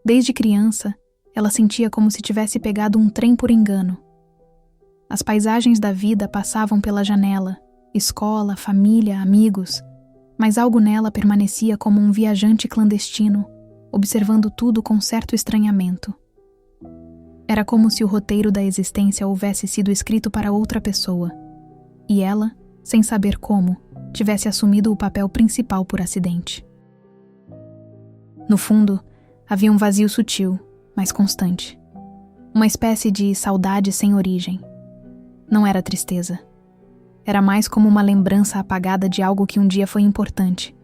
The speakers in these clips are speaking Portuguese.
Desde criança, ela sentia como se tivesse pegado um trem por engano. As paisagens da vida passavam pela janela, escola, família, amigos, mas algo nela permanecia como um viajante clandestino, observando tudo com certo estranhamento. Era como se o roteiro da existência houvesse sido escrito para outra pessoa, e ela, sem saber como, tivesse assumido o papel principal por acidente. No fundo, havia um vazio sutil, mas constante. Uma espécie de saudade sem origem. Não era tristeza. Era mais como uma lembrança apagada de algo que um dia foi importante,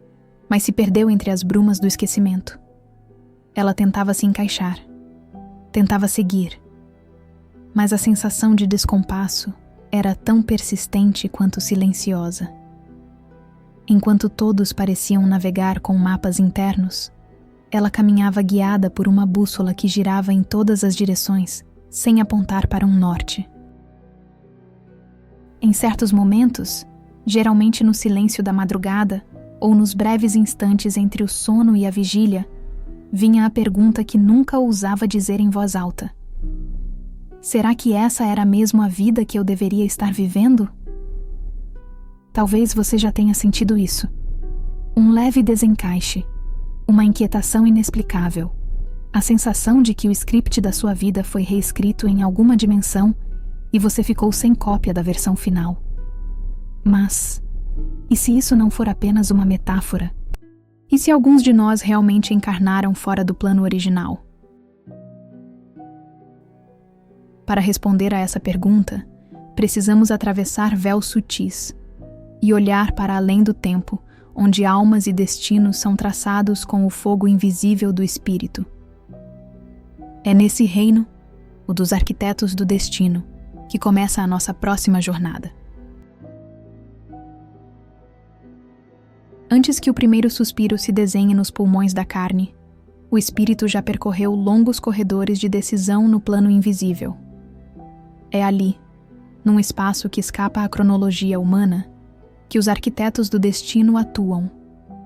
mas se perdeu entre as brumas do esquecimento. Ela tentava se encaixar. Tentava seguir. Mas a sensação de descompasso era tão persistente quanto silenciosa. Enquanto todos pareciam navegar com mapas internos, ela caminhava guiada por uma bússola que girava em todas as direções, sem apontar para um norte. Em certos momentos, geralmente no silêncio da madrugada ou nos breves instantes entre o sono e a vigília, vinha a pergunta que nunca ousava dizer em voz alta. Será que essa era mesmo a vida que eu deveria estar vivendo? Talvez você já tenha sentido isso. Um leve desencaixe, uma inquietação inexplicável, a sensação de que o script da sua vida foi reescrito em alguma dimensão e você ficou sem cópia da versão final. Mas, e se isso não for apenas uma metáfora? E se alguns de nós realmente encarnaram fora do plano original? Para responder a essa pergunta, precisamos atravessar véus sutis e olhar para além do tempo, onde almas e destinos são traçados com o fogo invisível do espírito. É nesse reino, o dos arquitetos do destino, que começa a nossa próxima jornada. Antes que o primeiro suspiro se desenhe nos pulmões da carne, o espírito já percorreu longos corredores de decisão no plano invisível. É ali, num espaço que escapa à cronologia humana, que os arquitetos do destino atuam,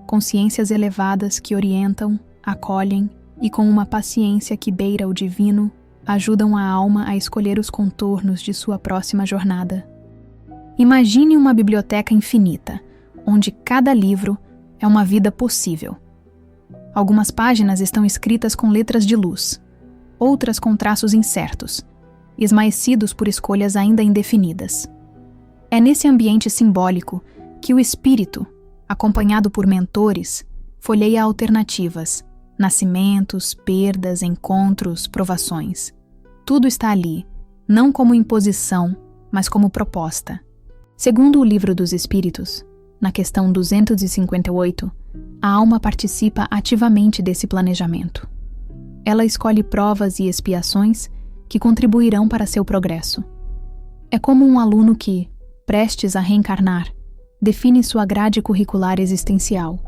consciências elevadas que orientam, acolhem e com uma paciência que beira o divino, ajudam a alma a escolher os contornos de sua próxima jornada. Imagine uma biblioteca infinita, onde cada livro é uma vida possível. Algumas páginas estão escritas com letras de luz, outras com traços incertos, esmaecidos por escolhas ainda indefinidas. É nesse ambiente simbólico que o espírito, acompanhado por mentores, folheia alternativas, nascimentos, perdas, encontros, provações. Tudo está ali, não como imposição, mas como proposta. Segundo o Livro dos Espíritos, na questão 258, a alma participa ativamente desse planejamento. Ela escolhe provas e expiações que contribuirão para seu progresso. É como um aluno que, prestes a reencarnar, define sua grade curricular existencial,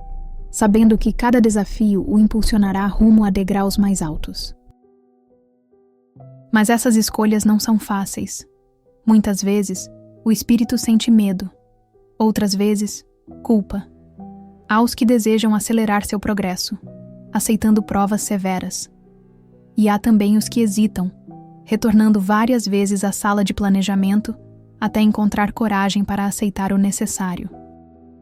sabendo que cada desafio o impulsionará rumo a degraus mais altos. Mas essas escolhas não são fáceis. Muitas vezes, o espírito sente medo. Outras vezes, culpa. Há os que desejam acelerar seu progresso, aceitando provas severas. E há também os que hesitam, retornando várias vezes à sala de planejamento até encontrar coragem para aceitar o necessário.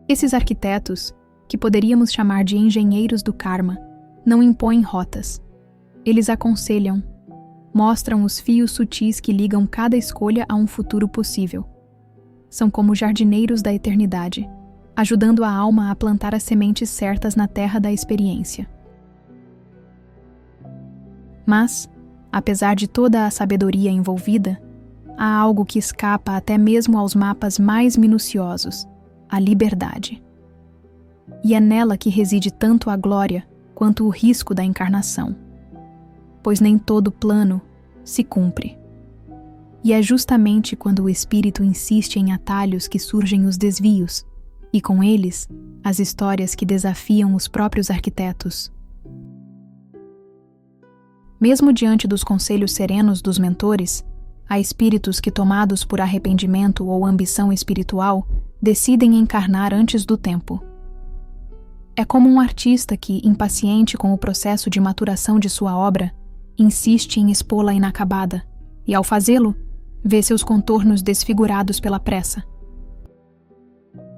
Esses arquitetos, que poderíamos chamar de engenheiros do karma, não impõem rotas. Eles aconselham, mostram os fios sutis que ligam cada escolha a um futuro possível. São como jardineiros da eternidade, ajudando a alma a plantar as sementes certas na terra da experiência. Mas, apesar de toda a sabedoria envolvida, há algo que escapa até mesmo aos mapas mais minuciosos: a liberdade. E é nela que reside tanto a glória quanto o risco da encarnação. Pois nem todo plano se cumpre. E é justamente quando o espírito insiste em atalhos que surgem os desvios, e com eles, as histórias que desafiam os próprios arquitetos. Mesmo diante dos conselhos serenos dos mentores, há espíritos que, tomados por arrependimento ou ambição espiritual, decidem encarnar antes do tempo. É como um artista que, impaciente com o processo de maturação de sua obra, insiste em expô-la inacabada, e ao fazê-lo, vê seus contornos desfigurados pela pressa.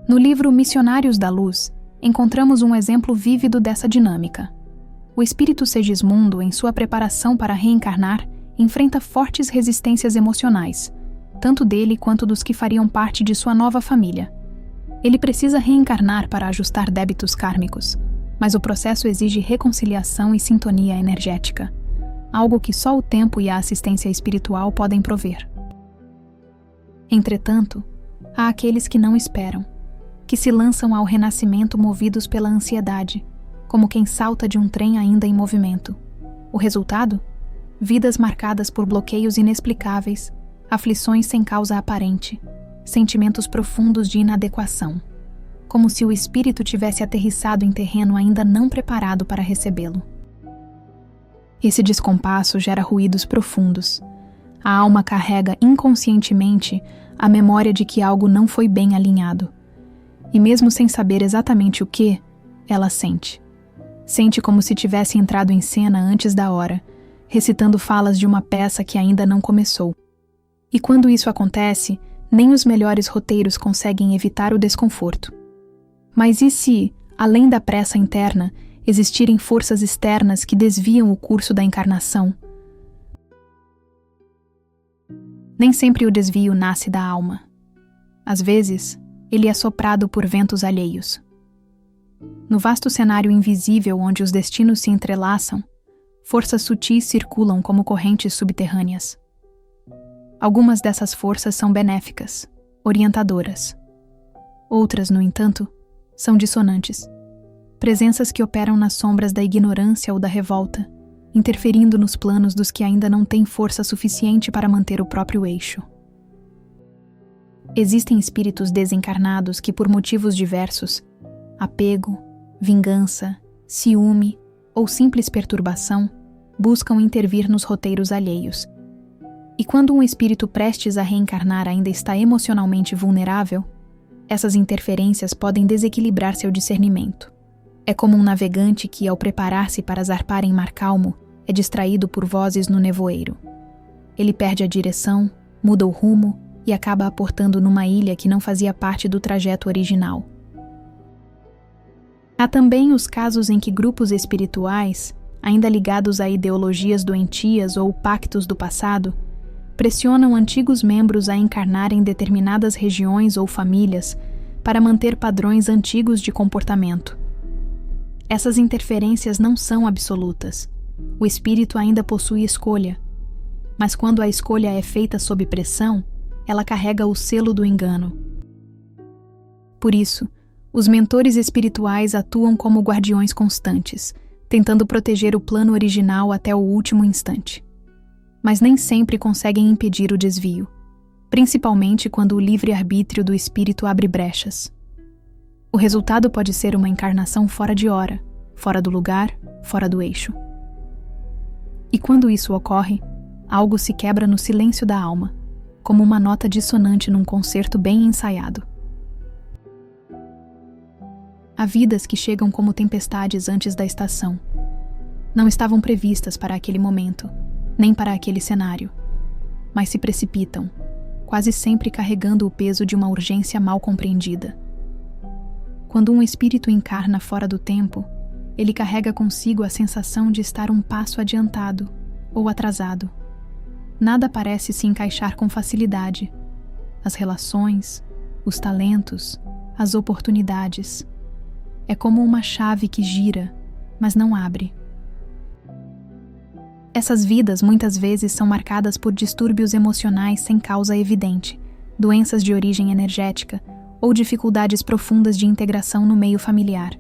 No livro Missionários da Luz, encontramos um exemplo vívido dessa dinâmica. O espírito Segismundo, em sua preparação para reencarnar, enfrenta fortes resistências emocionais, tanto dele quanto dos que fariam parte de sua nova família. Ele precisa reencarnar para ajustar débitos kármicos, mas o processo exige reconciliação e sintonia energética, algo que só o tempo e a assistência espiritual podem prover. Entretanto, há aqueles que não esperam, que se lançam ao renascimento movidos pela ansiedade, como quem salta de um trem ainda em movimento. O resultado? Vidas marcadas por bloqueios inexplicáveis, aflições sem causa aparente, sentimentos profundos de inadequação, como se o espírito tivesse aterrissado em terreno ainda não preparado para recebê-lo. Esse descompasso gera ruídos profundos. A alma carrega inconscientemente a memória de que algo não foi bem alinhado. E mesmo sem saber exatamente o que, ela sente. Sente como se tivesse entrado em cena antes da hora, recitando falas de uma peça que ainda não começou. E quando isso acontece, nem os melhores roteiros conseguem evitar o desconforto. Mas e se, além da pressa interna, existirem forças externas que desviam o curso da encarnação? Nem sempre o desvio nasce da alma. Às vezes, ele é soprado por ventos alheios. No vasto cenário invisível onde os destinos se entrelaçam, forças sutis circulam como correntes subterrâneas. Algumas dessas forças são benéficas, orientadoras. Outras, no entanto, são dissonantes. Presenças que operam nas sombras da ignorância ou da revolta, interferindo nos planos dos que ainda não têm força suficiente para manter o próprio eixo. Existem espíritos desencarnados que, por motivos diversos, apego, vingança, ciúme ou simples perturbação, buscam intervir nos roteiros alheios. E quando um espírito prestes a reencarnar ainda está emocionalmente vulnerável, essas interferências podem desequilibrar seu discernimento. É como um navegante que, ao preparar-se para zarpar em mar calmo, é distraído por vozes no nevoeiro. Ele perde a direção, muda o rumo e acaba aportando numa ilha que não fazia parte do trajeto original. Há também os casos em que grupos espirituais, ainda ligados a ideologias doentias ou pactos do passado, pressionam antigos membros a encarnar em determinadas regiões ou famílias para manter padrões antigos de comportamento. Essas interferências não são absolutas. O espírito ainda possui escolha, mas quando a escolha é feita sob pressão, ela carrega o selo do engano. Por isso, os mentores espirituais atuam como guardiões constantes, tentando proteger o plano original até o último instante. Mas nem sempre conseguem impedir o desvio, principalmente quando o livre-arbítrio do espírito abre brechas. O resultado pode ser uma encarnação fora de hora, fora do lugar, fora do eixo. E quando isso ocorre, algo se quebra no silêncio da alma, como uma nota dissonante num concerto bem ensaiado. Há vidas que chegam como tempestades antes da estação. Não estavam previstas para aquele momento, nem para aquele cenário, mas se precipitam, quase sempre carregando o peso de uma urgência mal compreendida. Quando um espírito encarna fora do tempo, ele carrega consigo a sensação de estar um passo adiantado ou atrasado. Nada parece se encaixar com facilidade. As relações, os talentos, as oportunidades. É como uma chave que gira, mas não abre. Essas vidas muitas vezes são marcadas por distúrbios emocionais sem causa evidente, doenças de origem energética ou dificuldades profundas de integração no meio familiar.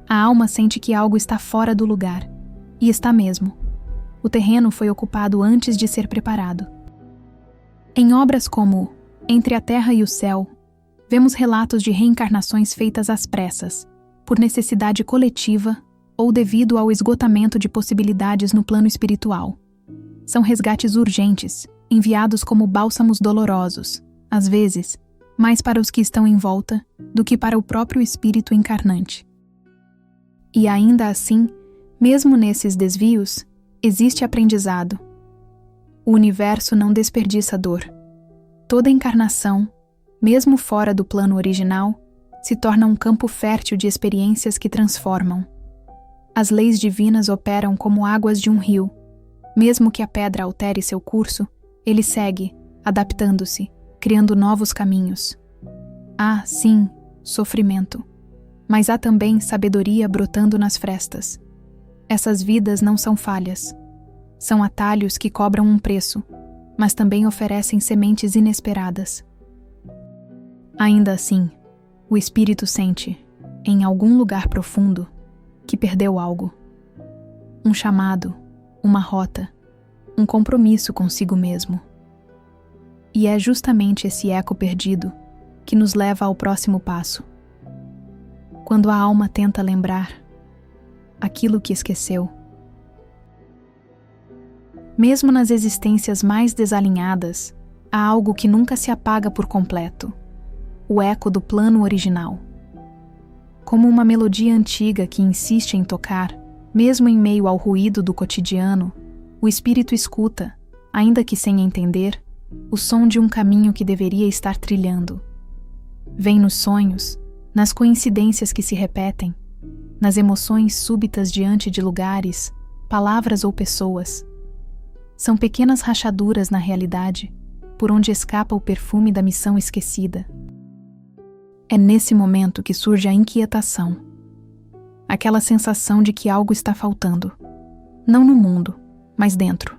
A alma sente que algo está fora do lugar, e está mesmo. O terreno foi ocupado antes de ser preparado. Em obras como Entre a Terra e o Céu, vemos relatos de reencarnações feitas às pressas, por necessidade coletiva ou devido ao esgotamento de possibilidades no plano espiritual. São resgates urgentes, enviados como bálsamos dolorosos, às vezes, mais para os que estão em volta do que para o próprio espírito encarnante. E ainda assim, mesmo nesses desvios, existe aprendizado. O universo não desperdiça dor. Toda encarnação, mesmo fora do plano original, se torna um campo fértil de experiências que transformam. As leis divinas operam como águas de um rio. Mesmo que a pedra altere seu curso, ele segue, adaptando-se, criando novos caminhos. Há, sim, sofrimento, mas há também sabedoria brotando nas frestas. Essas vidas não são falhas. São atalhos que cobram um preço, mas também oferecem sementes inesperadas. Ainda assim, o espírito sente, em algum lugar profundo, que perdeu algo. Um chamado, uma rota, um compromisso consigo mesmo. E é justamente esse eco perdido que nos leva ao próximo passo. Quando a alma tenta lembrar aquilo que esqueceu. Mesmo nas existências mais desalinhadas, há algo que nunca se apaga por completo: o eco do plano original. Como uma melodia antiga que insiste em tocar, mesmo em meio ao ruído do cotidiano, o espírito escuta, ainda que sem entender, o som de um caminho que deveria estar trilhando. Vem nos sonhos, nas coincidências que se repetem, nas emoções súbitas diante de lugares, palavras ou pessoas. São pequenas rachaduras na realidade, por onde escapa o perfume da missão esquecida. É nesse momento que surge a inquietação. Aquela sensação de que algo está faltando. Não no mundo, mas dentro.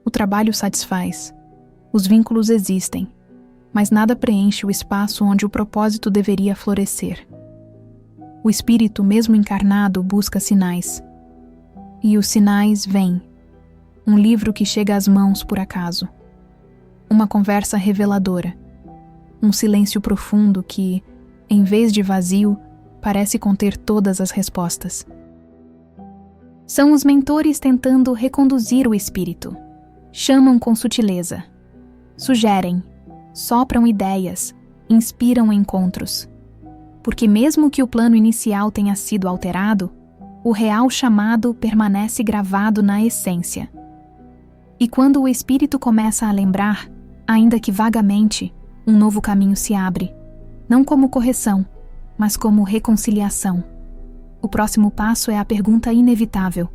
O trabalho satisfaz. Os vínculos existem, mas nada preenche o espaço onde o propósito deveria florescer. O espírito, mesmo encarnado, busca sinais. E os sinais vêm. Um livro que chega às mãos por acaso. Uma conversa reveladora. Um silêncio profundo que, em vez de vazio, parece conter todas as respostas. São os mentores tentando reconduzir o espírito. Chamam com sutileza. Sugerem, sopram ideias, inspiram encontros. Porque mesmo que o plano inicial tenha sido alterado, o real chamado permanece gravado na essência. E quando o espírito começa a lembrar, ainda que vagamente, um novo caminho se abre, não como correção, mas como reconciliação. O próximo passo é a pergunta inevitável,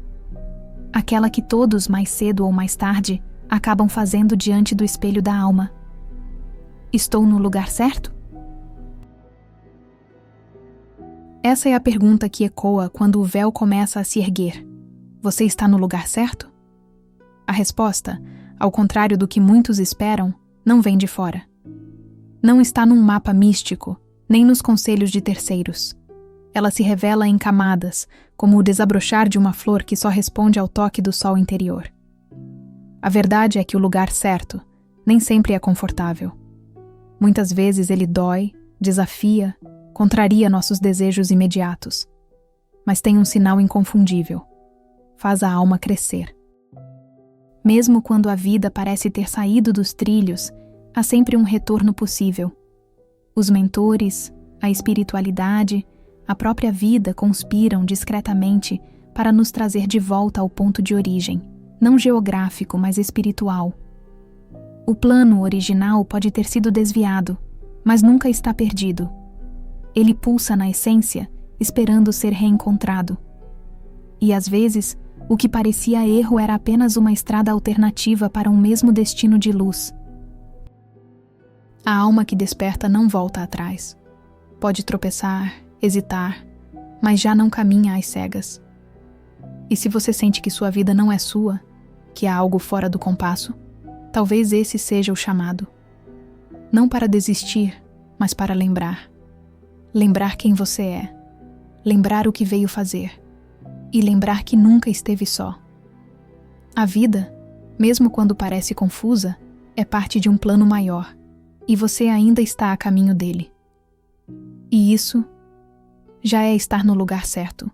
aquela que todos, mais cedo ou mais tarde, acabam fazendo diante do espelho da alma. Estou no lugar certo? Essa é a pergunta que ecoa quando o véu começa a se erguer. Você está no lugar certo? A resposta, ao contrário do que muitos esperam, não vem de fora. Não está num mapa místico, nem nos conselhos de terceiros. Ela se revela em camadas, como o desabrochar de uma flor que só responde ao toque do sol interior. A verdade é que o lugar certo nem sempre é confortável. Muitas vezes ele dói, desafia, contraria nossos desejos imediatos. Mas tem um sinal inconfundível. Faz a alma crescer. Mesmo quando a vida parece ter saído dos trilhos, há sempre um retorno possível. Os mentores, a espiritualidade, a própria vida conspiram discretamente para nos trazer de volta ao ponto de origem, não geográfico, mas espiritual. O plano original pode ter sido desviado, mas nunca está perdido. Ele pulsa na essência, esperando ser reencontrado. E às vezes, o que parecia erro era apenas uma estrada alternativa para um mesmo destino de luz. A alma que desperta não volta atrás. Pode tropeçar, hesitar, mas já não caminha às cegas. E se você sente que sua vida não é sua, que há algo fora do compasso, talvez esse seja o chamado. Não para desistir, mas para lembrar. Lembrar quem você é. Lembrar o que veio fazer. E lembrar que nunca esteve só. A vida, mesmo quando parece confusa, é parte de um plano maior. E você ainda está a caminho dele. E isso já é estar no lugar certo.